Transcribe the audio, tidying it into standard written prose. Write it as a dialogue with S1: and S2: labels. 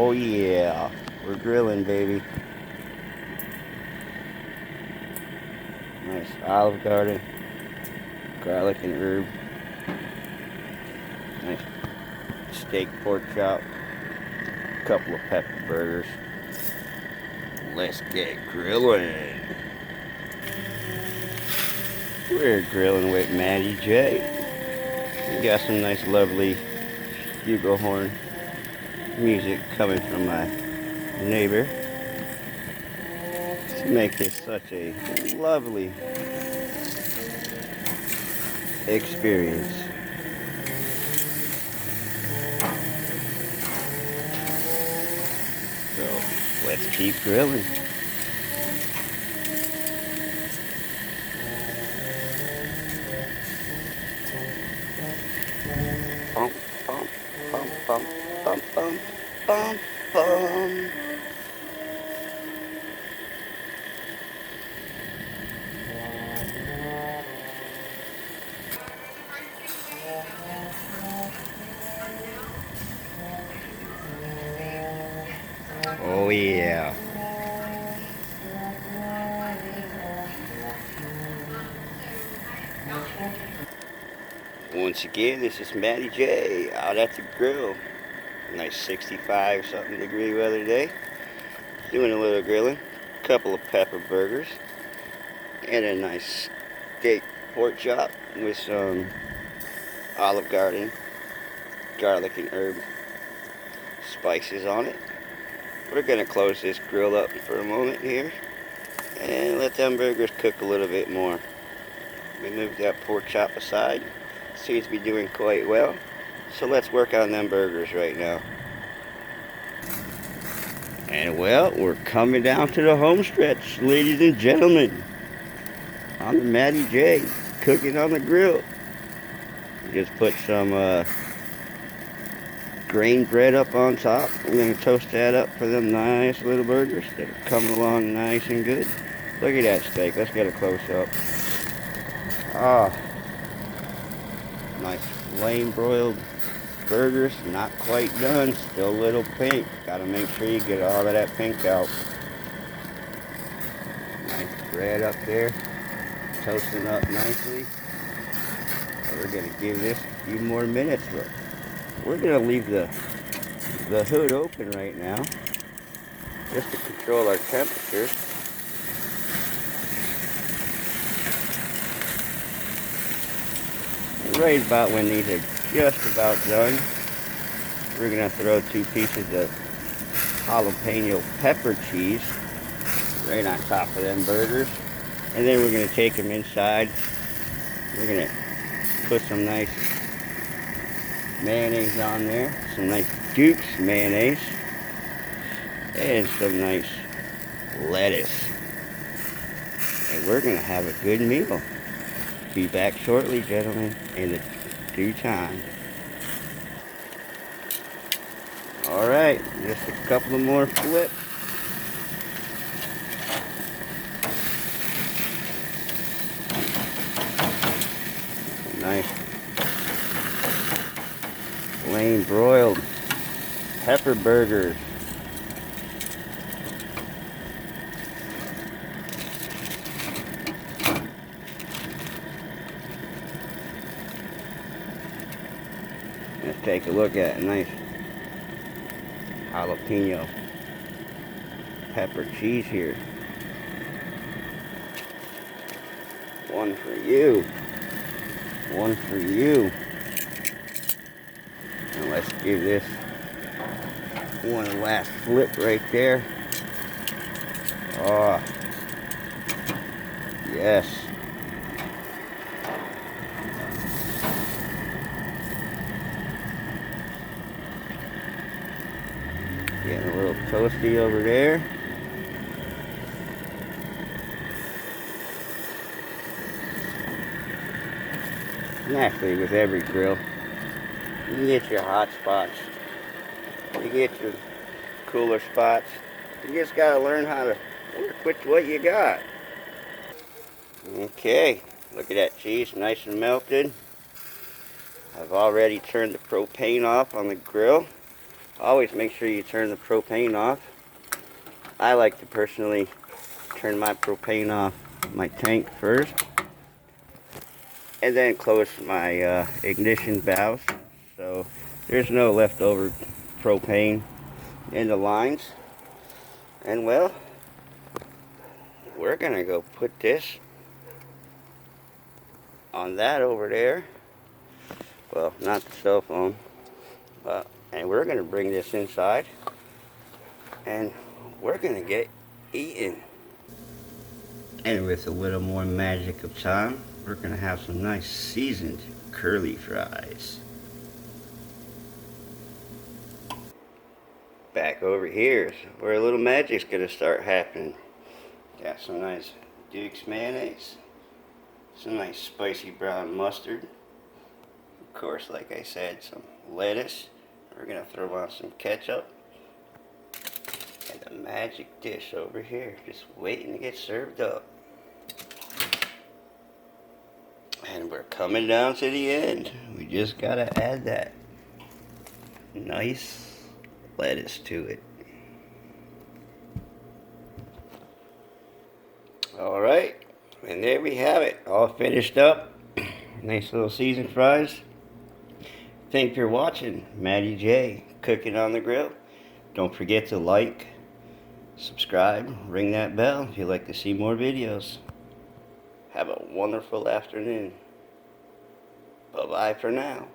S1: Oh yeah, we're grilling, baby. Nice Olive Garden, garlic and herb. Nice steak pork chop. Couple of pepper burgers. Let's get grilling. We're grilling with Matty J. We got some nice, lovely flugelhorn music coming from my neighbor to make this such a lovely experience. So let's keep grilling. Bump, bump, bump, bump, bump, bump, bump, bump. Oh yeah. Once again, this is Matty J out at the grill. Nice 65 something degree weather today. Doing a little grilling. Couple of pepper burgers. And a nice steak pork chop with some Olive Garden, garlic and herb spices on it. We're going to close this grill up for a moment here and let them burgers cook a little bit more. We moved that pork chop aside. Seems to be doing quite well. So let's work on them burgers right now. And well, we're coming down to the home stretch, ladies and gentlemen. I'm the Matty J, cooking on the grill. Just put some grain bread up on top. We're going to toast that up for them nice little burgers that are coming along nice and good. Look at that steak. Let's get a close up. Ah, nice flame broiled burgers. Not quite done. Still a little pink. Got to make sure you get all of that pink out. Nice bread up there. Toasting up nicely. We're going to give this a few more minutes. But we're going to leave the hood open right now just to control our temperature. Right about when these are just about done, we're going to throw 2 pieces of jalapeno pepper cheese right on top of them burgers. And then we're going to take them inside. We're going to put some nice mayonnaise on there. Some nice Duke's mayonnaise. And some nice lettuce. And we're going to have a good meal. Be back shortly, gentlemen, in the due time. Alright, just a couple of more flips. Nice flame broiled pepper burgers. Let's take a look at a nice jalapeno pepper cheese here. One for you. One for you. And let's give this one last flip right there. Oh, yes. Getting a little toasty over there. Naturally, with every grill, you get your hot spots, you get your cooler spots. You just gotta learn how to work with what you got. Okay, look at that cheese, nice and melted. I've already turned the propane off on the grill. Always make sure you turn the propane off. I like to personally turn my propane off my tank first, and then close my ignition valves, so there's no leftover propane in the lines. And well, we're gonna go put this on that over there. Well, not the cell phone, and we're gonna bring this inside, and we're gonna get eating. And with a little more magic of time, we're gonna have some nice seasoned curly fries. Back over here, where a little magic's gonna start happening. Got some nice Duke's mayonnaise, some nice spicy brown mustard, of course, like I said, some lettuce. We're gonna throw on some ketchup, and the magic dish over here, just waiting to get served up. And we're coming down to the end. We just gotta add that nice lettuce to it. Alright, and there we have it, all finished up. Nice little seasoned fries. Thanks for watching Matty J Cooking on the Grill. Don't forget to like, subscribe, ring that bell if you'd like to see more videos. Have a wonderful afternoon. Bye-bye for now.